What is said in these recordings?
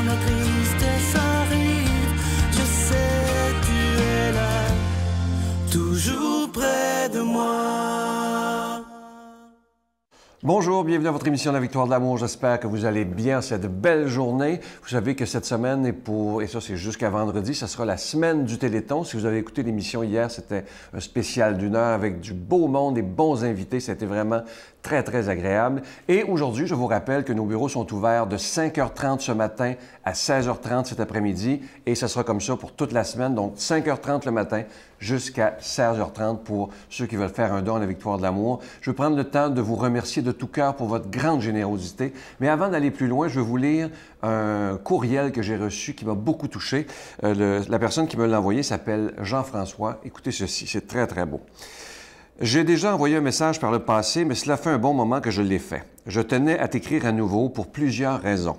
quand la tristesse arrive, je sais tu es là, toujours près de moi. Bonjour, bienvenue à votre émission La Victoire de l'amour. J'espère que vous allez bien cette belle journée. Vous savez que cette semaine et ça c'est jusqu'à vendredi, ça sera la semaine du Téléthon. Si vous avez écouté l'émission hier, c'était un spécial d'1 heure avec du beau monde et bons invités. C'était vraiment très, très agréable. Et aujourd'hui, je vous rappelle que nos bureaux sont ouverts de 5h30 ce matin à 16h30 cet après-midi. Et ça sera comme ça pour toute la semaine. Donc, 5h30 le matin jusqu'à 16h30 pour ceux qui veulent faire un don à la Victoire de l'amour. Je veux prendre le temps de vous remercier de tout cœur pour votre grande générosité. Mais avant d'aller plus loin, je vais vous lire un courriel que j'ai reçu qui m'a beaucoup touché. La personne qui me l'a envoyé s'appelle Jean-François. Écoutez ceci, c'est très, très beau. J'ai déjà envoyé un message par le passé, mais cela fait un bon moment que je l'ai fait. Je tenais à t'écrire à nouveau pour plusieurs raisons.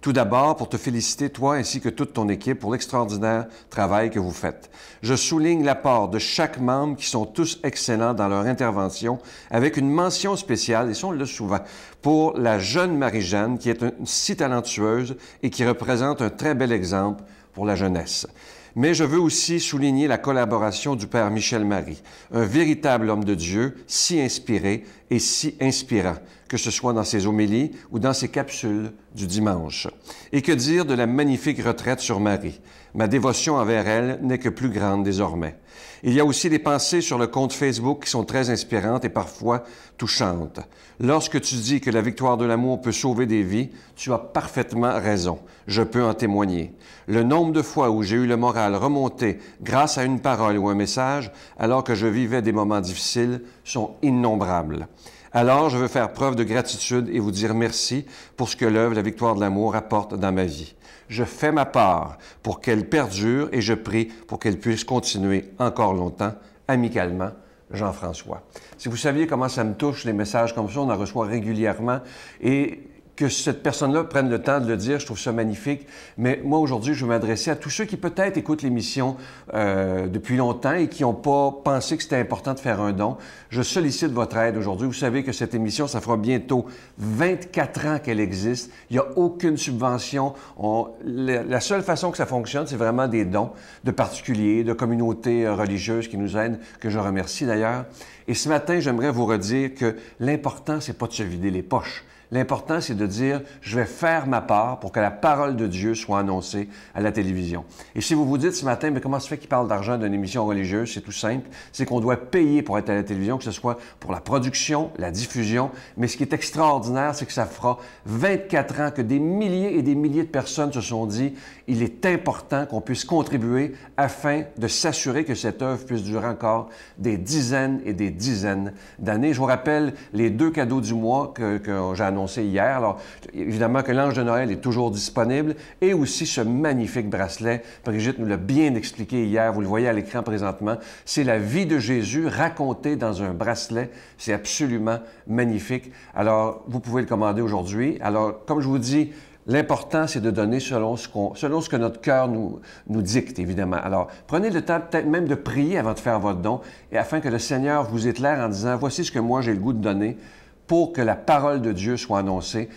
Tout d'abord, pour te féliciter, toi ainsi que toute ton équipe, pour l'extraordinaire travail que vous faites. Je souligne l'apport de chaque membre qui sont tous excellents dans leur intervention, avec une mention spéciale, et ça on le dit souvent, pour la jeune Marie-Jeanne, qui est si talentueuse et qui représente un très bel exemple pour la jeunesse. Mais je veux aussi souligner la collaboration du Père Michel Marie, un véritable homme de Dieu, si inspiré et si inspirant, que ce soit dans ses homélies ou dans ses capsules du dimanche. Et que dire de la magnifique retraite sur Marie? Ma dévotion envers elle n'est que plus grande désormais. Il y a aussi des pensées sur le compte Facebook qui sont très inspirantes et parfois touchantes. Lorsque tu dis que la victoire de l'amour peut sauver des vies, tu as parfaitement raison. Je peux en témoigner. Le nombre de fois où j'ai eu le moral remonté grâce à une parole ou un message, alors que je vivais des moments difficiles, sont innombrables. Alors, je veux faire preuve de gratitude et vous dire merci pour ce que l'œuvre La Victoire de l'amour apporte dans ma vie. Je fais ma part pour qu'elle perdure et je prie pour qu'elle puisse continuer encore longtemps, amicalement, Jean-François. Si vous saviez comment ça me touche, les messages comme ça, on en reçoit régulièrement et que cette personne-là prenne le temps de le dire, je trouve ça magnifique. Mais moi, aujourd'hui, je veux m'adresser à tous ceux qui peut-être écoutent l'émission depuis longtemps et qui n'ont pas pensé que c'était important de faire un don. Je sollicite votre aide aujourd'hui. Vous savez que cette émission, ça fera bientôt 24 ans qu'elle existe. Il n'y a aucune subvention. La seule façon que ça fonctionne, c'est vraiment des dons de particuliers, de communautés religieuses qui nous aident, que je remercie d'ailleurs. Et ce matin, j'aimerais vous redire que l'important, c'est pas de se vider les poches. L'important, c'est de dire, je vais faire ma part pour que la parole de Dieu soit annoncée à la télévision. Et si vous vous dites ce matin, mais comment se fait qu'il parle d'argent d'une émission religieuse? C'est tout simple. C'est qu'on doit payer pour être à la télévision, que ce soit pour la production, la diffusion. Mais ce qui est extraordinaire, c'est que ça fera 24 ans que des milliers et des milliers de personnes se sont dit, il est important qu'on puisse contribuer afin de s'assurer que cette œuvre puisse durer encore des dizaines et des dizaines d'années. Je vous rappelle les 2 cadeaux du mois que j'ai annoncé hier. Alors, évidemment que l'Ange de Noël est toujours disponible et aussi ce magnifique bracelet. Brigitte nous l'a bien expliqué hier, vous le voyez à l'écran présentement. C'est la vie de Jésus racontée dans un bracelet. C'est absolument magnifique. Alors, vous pouvez le commander aujourd'hui. Alors, comme je vous dis, l'important, c'est de donner selon ce que notre cœur nous dicte, évidemment. Alors, prenez le temps peut-être même de prier avant de faire votre don et afin que le Seigneur vous éclaire en disant, voici ce que moi j'ai le goût de donner pour que la parole de Dieu soit annoncée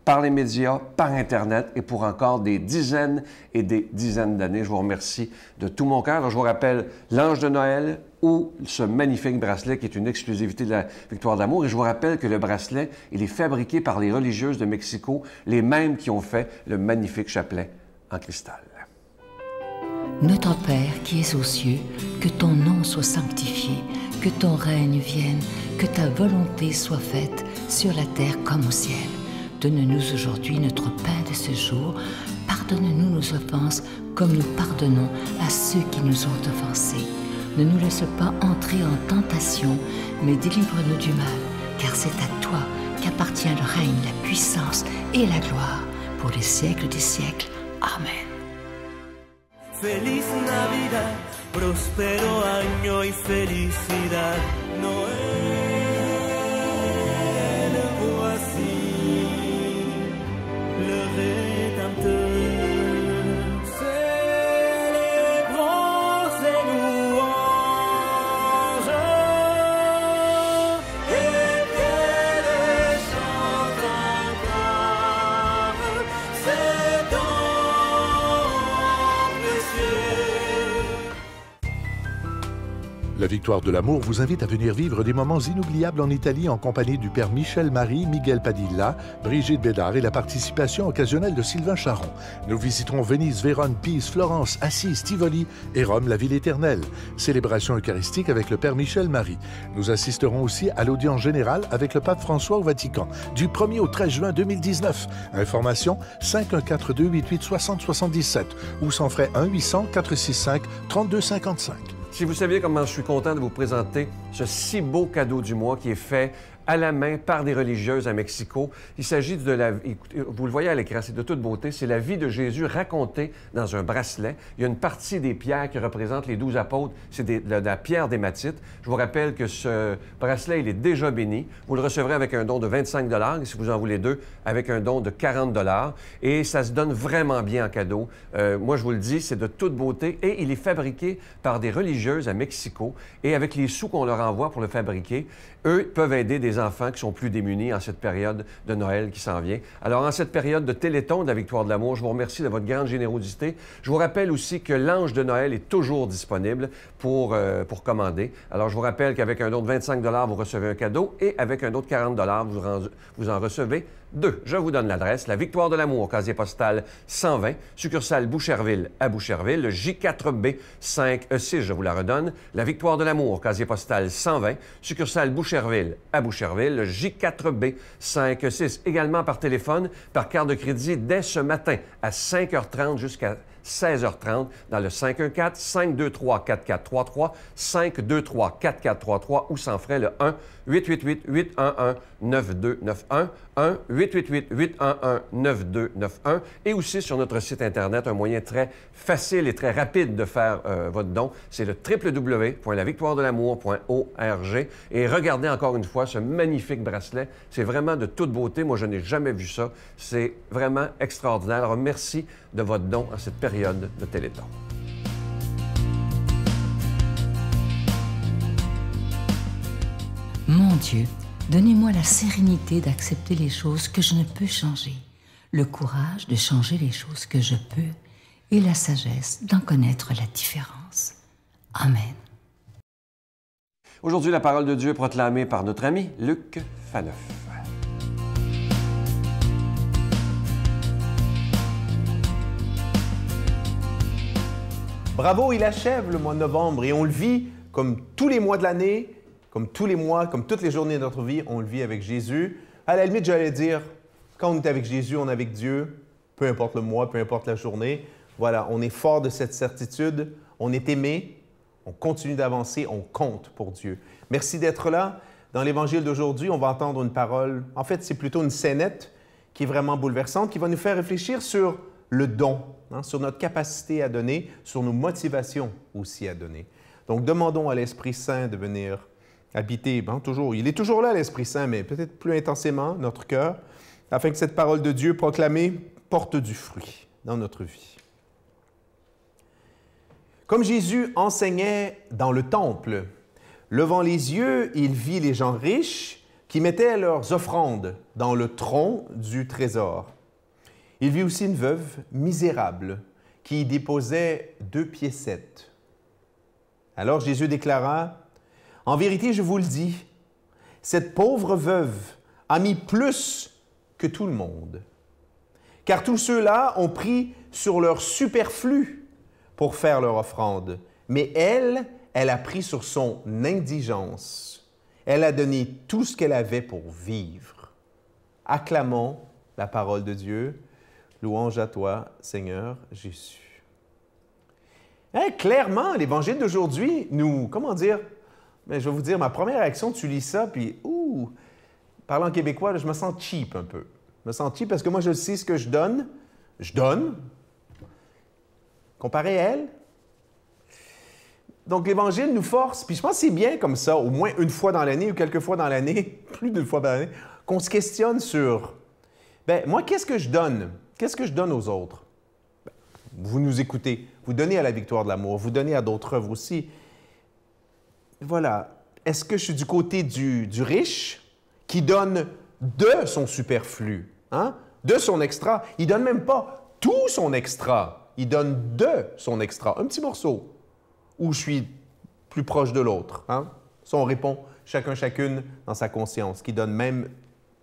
par les médias, par Internet et pour encore des dizaines et des dizaines d'années. Je vous remercie de tout mon cœur. Alors, je vous rappelle l'Ange de Noël ou ce magnifique bracelet qui est une exclusivité de la Victoire d'amour. Et je vous rappelle que le bracelet, il est fabriqué par les religieuses de Mexico, les mêmes qui ont fait le magnifique chapelet en cristal. Notre Père qui es aux cieux, que ton nom soit sanctifié, que ton règne vienne, que ta volonté soit faite sur la terre comme au ciel. Donne-nous aujourd'hui notre pain de ce jour. Pardonne-nous nos offenses comme nous pardonnons à ceux qui nous ont offensés. Ne nous laisse pas entrer en tentation, mais délivre-nous du mal, car c'est à toi qu'appartient le règne, la puissance et la gloire pour les siècles des siècles. Amen. Feliz Navidad, próspero año y felicidad. Noel, voici le Rédempteur. Célébrons ses louanges et qu'elle chante encore. C'est dans La Victoire de l'amour vous invite à venir vivre des moments inoubliables en Italie en compagnie du Père Michel Marie, Miguel Padilla, Brigitte Bédard et la participation occasionnelle de Sylvain Charon. Nous visiterons Venise, Vérone, Pise, Florence, Assise, Tivoli et Rome, la ville éternelle. Célébration eucharistique avec le Père Michel Marie. Nous assisterons aussi à l'audience générale avec le Pape François au Vatican du 1er au 13 juin 2019. Information 514-288-6077 ou sans frais 1-800-465-3255. Si vous saviez comment je suis content de vous présenter ce si beau cadeau du mois qui est fait à la main par des religieuses à Mexico. Il s'agit de la... Vous le voyez à l'écran, c'est de toute beauté. C'est la vie de Jésus racontée dans un bracelet. Il y a une partie des pierres qui représentent les 12 apôtres. C'est de la pierre d'hématite. Je vous rappelle que ce bracelet, il est déjà béni. Vous le recevrez avec un don de 25 et si vous en voulez deux, avec un don de 40 et ça se donne vraiment bien en cadeau. Moi, je vous le dis, c'est de toute beauté et il est fabriqué par des religieuses à Mexico. Et avec les sous qu'on leur envoie pour le fabriquer, eux peuvent aider des enfants qui sont plus démunis en cette période de Noël qui s'en vient. Alors, en cette période de Téléthon de la Victoire de l'amour, je vous remercie de votre grande générosité. Je vous rappelle aussi que l'ange de Noël est toujours disponible pour commander. Alors, je vous rappelle qu'avec un don de 25 vous recevez un cadeau et avec un don de 40 vous en recevez deux. Je vous donne l'adresse, la Victoire de l'amour, casier postal 120, succursale Boucherville à Boucherville, le J4B 5E6, je vous la redonne. La Victoire de l'amour, casier postal 120, succursale Boucherville à Boucherville, le J4B 5E6. Également par téléphone, par carte de crédit dès ce matin à 5h30 jusqu'à 16h30 dans le 514-523-4433, 523-4433 ou sans frais le 1-888-811-9291, 1-888-811-9291 et aussi sur notre site Internet, un moyen très facile et très rapide de faire votre don, c'est le www.lavictoiredelamour.org et regardez encore une fois ce magnifique bracelet, c'est vraiment de toute beauté, moi je n'ai jamais vu ça, c'est vraiment extraordinaire. Alors merci de votre don à cette période de Téléthon. Mon Dieu, donnez-moi la sérénité d'accepter les choses que je ne peux changer, le courage de changer les choses que je peux et la sagesse d'en connaître la différence. Amen. Aujourd'hui, la parole de Dieu est proclamée par notre ami Luc Faneuf. Bravo, il achève le mois de novembre et on le vit comme tous les mois de l'année, comme tous les mois, comme toutes les journées de notre vie, on le vit avec Jésus. À la limite, j'allais dire, quand on est avec Jésus, on est avec Dieu, peu importe le mois, peu importe la journée. Voilà, on est fort de cette certitude, on est aimé, on continue d'avancer, on compte pour Dieu. Merci d'être là. Dans l'Évangile d'aujourd'hui, on va entendre une parole, en fait, c'est plutôt une scénette qui est vraiment bouleversante, qui va nous faire réfléchir sur le don, sur notre capacité à donner, sur nos motivations aussi à donner. Donc, demandons à l'Esprit Saint de venir habiter, toujours, il est toujours là, l'Esprit Saint, mais peut-être plus intensément, notre cœur, afin que cette parole de Dieu proclamée porte du fruit dans notre vie. Comme Jésus enseignait dans le temple, levant les yeux, il vit les gens riches qui mettaient leurs offrandes dans le tronc du trésor. Il vit aussi une veuve misérable qui y déposait 2 piécettes. Alors Jésus déclara, « En vérité, je vous le dis, cette pauvre veuve a mis plus que tout le monde. Car tous ceux-là ont pris sur leur superflu pour faire leur offrande. Mais elle a pris sur son indigence. Elle a donné tout ce qu'elle avait pour vivre. » Acclamons la parole de Dieu. Louange à toi, Seigneur Jésus. Clairement, l'Évangile d'aujourd'hui nous, je vais vous dire, ma première réaction, tu lis ça, puis, parlant québécois, je me sens cheap un peu. Je me sens cheap parce que moi, je sais ce que je donne. Je donne. Comparé à elle. Donc, l'Évangile nous force, puis je pense que c'est bien comme ça, au moins une fois dans l'année ou quelques fois dans l'année, plus d'une fois dans l'année, qu'on se questionne sur, moi, qu'est-ce que je donne? Qu'est-ce que je donne aux autres? Vous nous écoutez, vous donnez à la Victoire de l'amour, vous donnez à d'autres œuvres aussi. Voilà. Est-ce que je suis du côté du riche qui donne de son superflu, de son extra? Il ne donne même pas tout son extra, il donne de son extra, un petit morceau. Ou je suis plus proche de l'autre. Hein? Ça, on répond chacune dans sa conscience, qui donne même,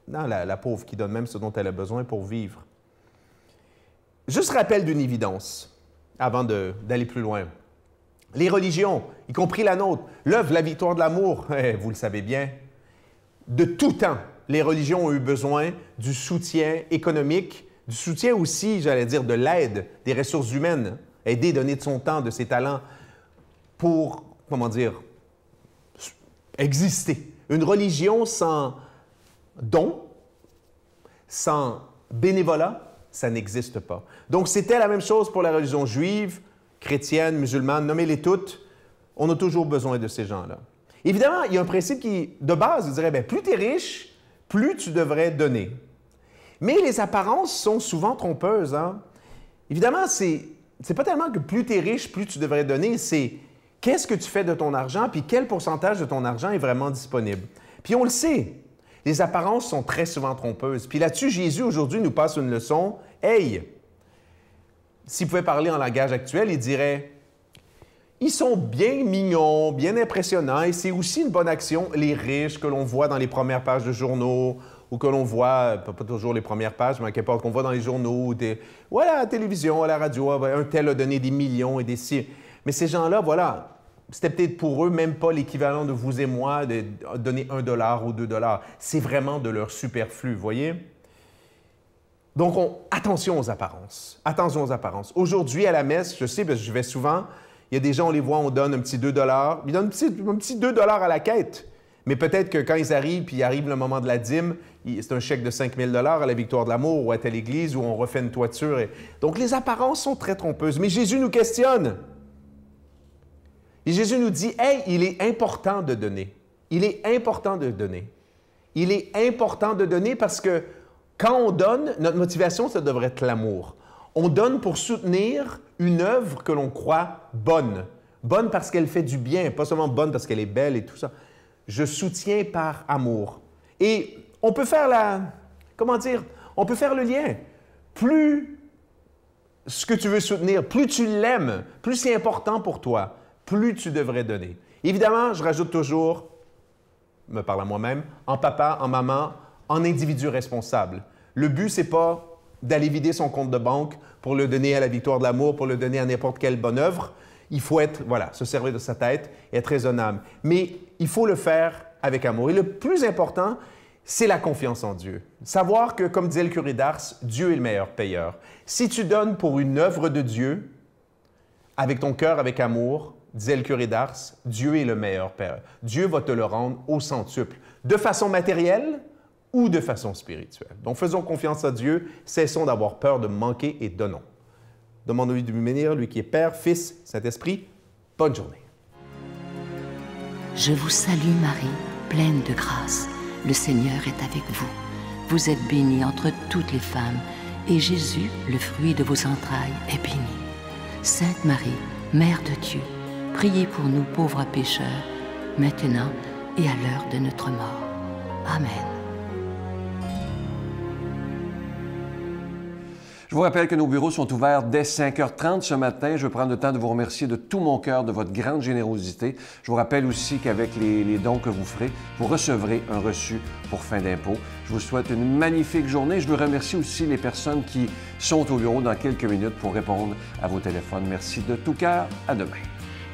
non, la pauvre, qui donne même ce dont elle a besoin pour vivre. Juste rappel d'une évidence, avant d'aller plus loin. Les religions, y compris la nôtre, l'œuvre La victoire de l'amour, vous le savez bien, de tout temps, les religions ont eu besoin du soutien économique, du soutien aussi, j'allais dire, de l'aide des ressources humaines, aider, donner de son temps, de ses talents pour, comment dire, exister. Une religion sans don, sans bénévolat, ça n'existe pas. Donc, c'était la même chose pour la religion juive, chrétienne, musulmane, nommez-les toutes. On a toujours besoin de ces gens-là. Évidemment, il y a un principe qui, de base, je dirais, bien, plus tu es riche, plus tu devrais donner. Mais les apparences sont souvent trompeuses. Hein? Évidemment, c'est pas tellement que plus tu es riche, plus tu devrais donner, c'est qu'est-ce que tu fais de ton argent, puis quel pourcentage de ton argent est vraiment disponible. Puis on le sait, les apparences sont très souvent trompeuses. Puis là-dessus, Jésus, aujourd'hui, nous passe une leçon. Hey, s'il pouvait parler en langage actuel, il dirait, ils sont bien mignons, bien impressionnants, et c'est aussi une bonne action, les riches que l'on voit dans les premières pages de journaux, ou que l'on voit, pas toujours les premières pages, mais qu'importe, qu'on voit dans les journaux, ou à la télévision, à la radio, un tel a donné des millions et des si. Mais ces gens-là, voilà, c'était peut-être pour eux même pas l'équivalent de vous et moi de donner $1 ou $2. C'est vraiment de leur superflu, vous voyez? Donc, attention aux apparences. Attention aux apparences. Aujourd'hui, à la messe, je sais, parce que je vais souvent, il y a des gens, on les voit, on donne un petit $2. Ils donnent un petit $2 à la quête. Mais peut-être que quand ils arrivent, puis il arrive le moment de la dîme, c'est un chèque de 5 000 $ à la victoire de l'amour ou à telle église où on refait une toiture. Donc, les apparences sont très trompeuses. Mais Jésus nous questionne. Et Jésus nous dit, « Hey, il est important de donner. Il est important de donner. Il est important de donner parce que quand on donne, notre motivation, ça devrait être l'amour. On donne pour soutenir une œuvre que l'on croit bonne. Bonne parce qu'elle fait du bien, pas seulement bonne parce qu'elle est belle et tout ça. Je soutiens par amour. Et on peut faire on peut faire le lien. Plus ce que tu veux soutenir, plus tu l'aimes, plus c'est important pour toi, plus tu devrais donner. Évidemment, je rajoute toujours, me parle à moi-même, en papa, en maman, en individu responsable. Le but, c'est pas d'aller vider son compte de banque pour le donner à la victoire de l'amour, pour le donner à n'importe quelle bonne œuvre. Il faut être, se servir de sa tête et être raisonnable. Mais il faut le faire avec amour. Et le plus important, c'est la confiance en Dieu. Savoir que, comme disait le curé d'Ars, Dieu est le meilleur payeur. Si tu donnes pour une œuvre de Dieu, avec ton cœur, avec amour, disait le curé d'Ars, Dieu est le meilleur payeur. Dieu va te le rendre au centuple, de façon matérielle ou de façon spirituelle. Donc, faisons confiance à Dieu, cessons d'avoir peur de manquer et donnons. Demandons-lui de lui bénir, lui qui est Père, Fils, Saint-Esprit. Bonne journée. Je vous salue Marie, pleine de grâce. Le Seigneur est avec vous. Vous êtes bénie entre toutes les femmes, et Jésus, le fruit de vos entrailles, est béni. Sainte Marie, Mère de Dieu, priez pour nous pauvres pécheurs, maintenant et à l'heure de notre mort. Amen. Je vous rappelle que nos bureaux sont ouverts dès 5h30 ce matin. Je veux prendre le temps de vous remercier de tout mon cœur de votre grande générosité. Je vous rappelle aussi qu'avec les dons que vous ferez, vous recevrez un reçu pour fin d'impôt. Je vous souhaite une magnifique journée. Je veux remercier aussi les personnes qui sont au bureau dans quelques minutes pour répondre à vos téléphones. Merci de tout cœur. À demain.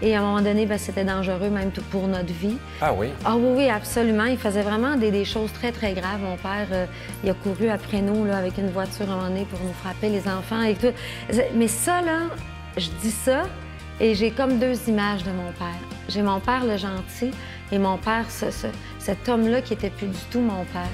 Et à un moment donné, bien, c'était dangereux même pour notre vie. Ah oui? Ah oui, oui, absolument. Il faisait vraiment des choses très, très graves. Mon père, il a couru après nous là, avec une voiture à un moment donné pour nous frapper, les enfants et tout. Mais ça, là, je dis ça et j'ai comme deux images de mon père. J'ai mon père, le gentil, et mon père, cet homme-là qui était plus du tout mon père.